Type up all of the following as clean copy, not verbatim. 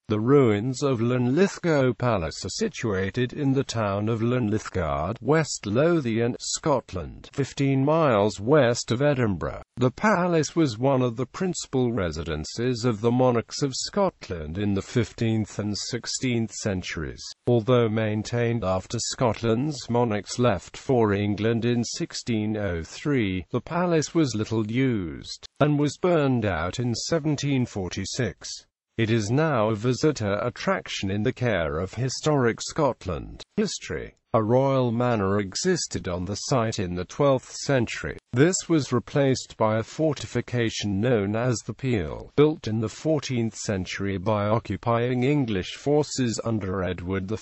The ruins of Linlithgow Palace are situated in the town of Linlithgow, West Lothian, Scotland, 15 miles west of Edinburgh. The palace was one of the principal residences of the monarchs of Scotland in the 15th and 16th centuries. Although maintained after Scotland's monarchs left for England in 1603, the palace was little used, and was burned out in 1746. It is now a visitor attraction in the care of Historic Scotland. History. A royal manor existed on the site in the 12th century. This was replaced by a fortification known as the Peel, built in the 14th century by occupying English forces under Edward.The.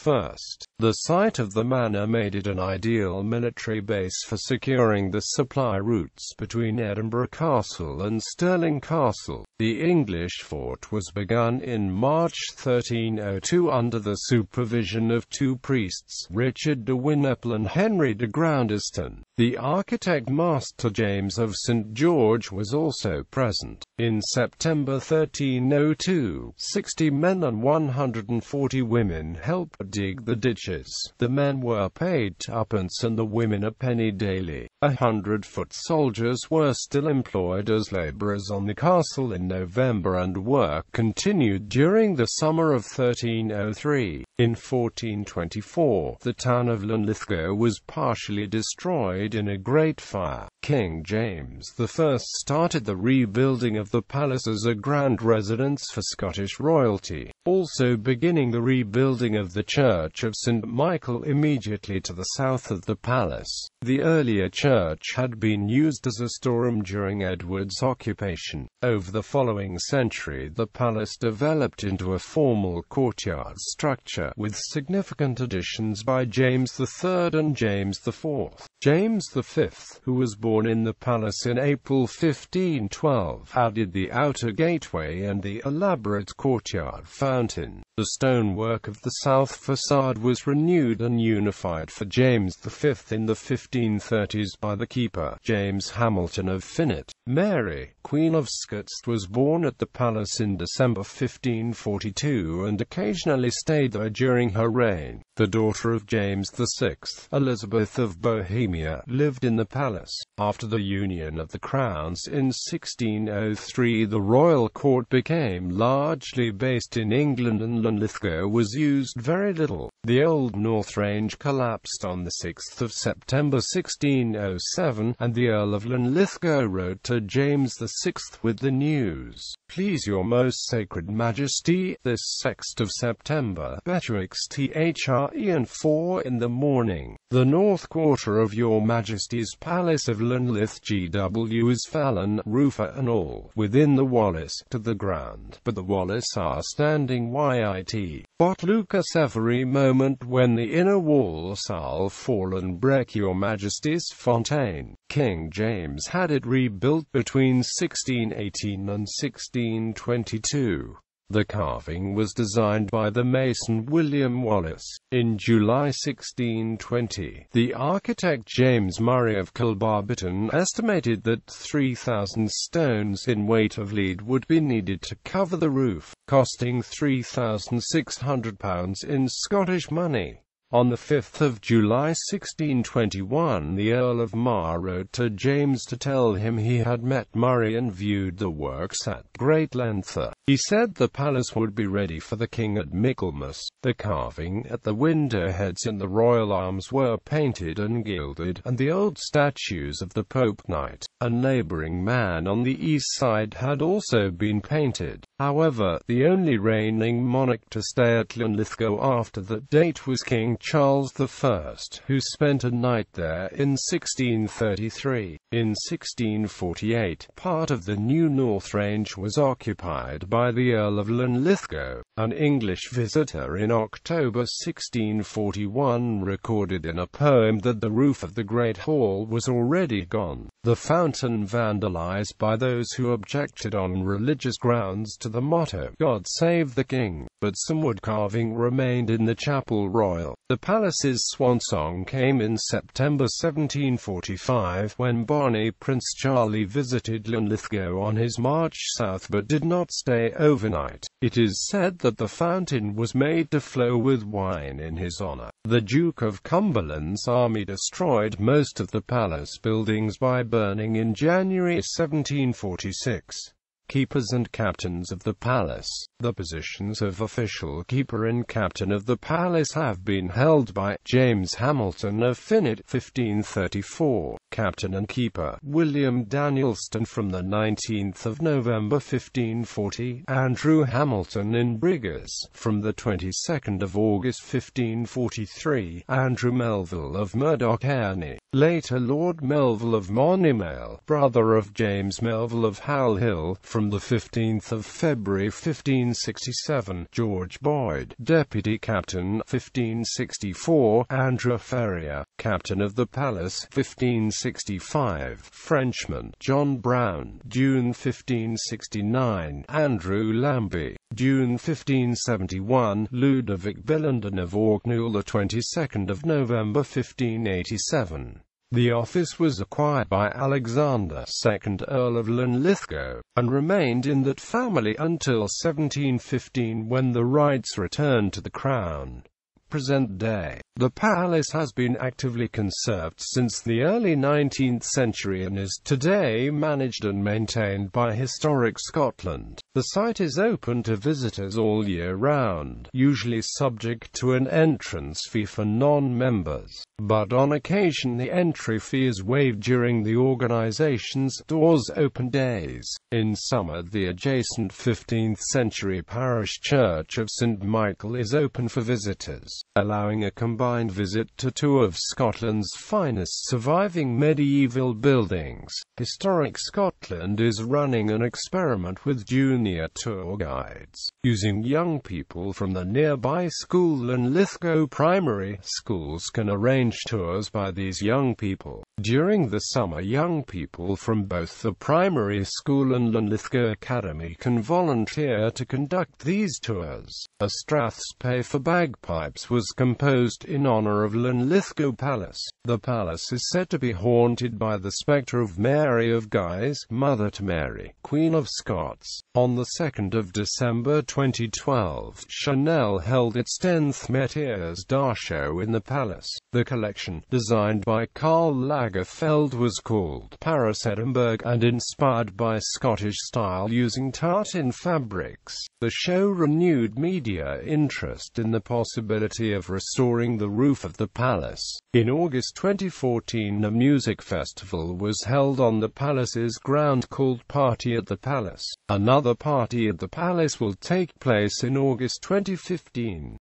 The site of the manor made it an ideal military base for securing the supply routes between Edinburgh Castle and Stirling Castle. The English fort was begun in March 1302 under the supervision of two priests, Richard de Winnepel and Henry de Groundeston. The architect Master James of St. George was also present. In September 1302, 60 men and 140 women helped dig the ditches. The men were paid twopence and the women a penny daily. 100-foot soldiers were still employed as labourers on the castle in November, and work continued during the summer of 1303. In 1424, the town of Linlithgow was partially destroyed in a great fire. King James I started the rebuilding of the palace as a grand residence for Scottish royalty, also beginning the rebuilding of the Church of St. Michael immediately to the south of the palace. The earlier church had been used as a storeroom during Edward's occupation. Over the following century, the palace developed into a formal courtyard structure, with significant additions by James III and James IV. James V, who was born in the palace in April 1512, added the outer gateway and the elaborate courtyard fountain. The stonework of the south facade was renewed and unified for James V in the 1530s by the keeper, James Hamilton of Finett. Mary, Queen of Scots, was born at the palace in December 1542 and occasionally stayed there during her reign. The daughter of James VI, Elizabeth of Bohemia, lived in the palace. After the union of the crowns in 1603, the royal court became largely based in England and Linlithgow was used very little. The old North Range collapsed on the 6th of September 1607, and the Earl of Linlithgow wrote to James VI with the news: "Please your most sacred majesty, this 6th of September, betwixt THRE and 4 in the morning, the north quarter of your majesty's palace of Linlithgow is fallen, roofer and all, within the wallace, to the ground, but the wallace are standing yit. But Lucas every moment when the inner walls are fall and break your majesty's fontaine." King James had it rebuilt between 1618 and 1622. The carving was designed by the mason William Wallace. In July 1620, the architect James Murray of Kilbarbiton estimated that 3,000 stones in weight of lead would be needed to cover the roof, costing £3,600 in Scottish money. On the 5th of July 1621, the Earl of Mar wrote to James to tell him he had met Murray and viewed the works at great length. He said the palace would be ready for the king at Michaelmas. The carving at the window heads and the royal arms were painted and gilded, and the old statues of the Pope, Knight, and labouring man on the east side had also been painted. However, the only reigning monarch to stay at Linlithgow after that date was King Charles I, who spent a night there in 1633. In 1648, part of the new North Range was occupied by the Earl of Linlithgow. An English visitor in October 1641 recorded in a poem that the roof of the Great Hall was already gone, the fountain vandalized by those who objected on religious grounds to the motto, "God Save the King," but some wood carving remained in the Chapel Royal. The palace's swan song came in September 1745, when Barney Prince Charlie visited Linlithgow on his march south but did not stay overnight. It is said that the fountain was made to flow with wine in his honor. The Duke of Cumberland's army destroyed most of the palace buildings by burning in January 1746. Keepers and captains of the palace. The positions of official keeper and captain of the palace have been held by James Hamilton of Finett, 1534, captain and keeper; William Danielston from the 19th of November 1540, Andrew Hamilton in Briggers from the 22nd of August 1543, Andrew Melville of Murdoch Erney, later Lord Melville of Monimail, brother of James Melville of Howell Hill, from the 15th of February 1567, George Boyd, deputy captain, 1564, Andrew Ferrier, captain of the palace, 1565, Frenchman, John Brown, June 1569, Andrew Lambie, June 1571, Ludovic Billenden of Orkney, the 22nd of November 1587. The office was acquired by Alexander II, Earl of Linlithgow, and remained in that family until 1715, when the rights returned to the Crown. Present day. The palace has been actively conserved since the early 19th century and is today managed and maintained by Historic Scotland. The site is open to visitors all year round, usually subject to an entrance fee for non-members, but on occasion the entry fee is waived during the organization's doors open days. In summer, the adjacent 15th century parish church of St. Michael is open for visitors, allowing a combined visit to two of Scotland's finest surviving medieval buildings. Historic Scotland is running an experiment with junior tour guides, using young people from the nearby school and Linlithgow primary schools can arrange tours by these young people. During the summer, young people from both the primary school and Linlithgow Academy can volunteer to conduct these tours. A strathspey for bagpipes was composed in honor of Linlithgow Palace. The palace is said to be haunted by the spectre of Mary of Guise, mother to Mary, Queen of Scots. On the 2nd of December 2012, Chanel held its 10th Métiers d'Art show in the palace. The collection, designed by Karl Lagerfeld, was called Paris Edinburgh and inspired by Scottish style using tartan fabrics. The show renewed media interest in the possibility of restoring the roof of the palace. In August 2014, a music festival was held on the palace's ground called Party at the Palace. Another Party at the Palace will take place in August 2015.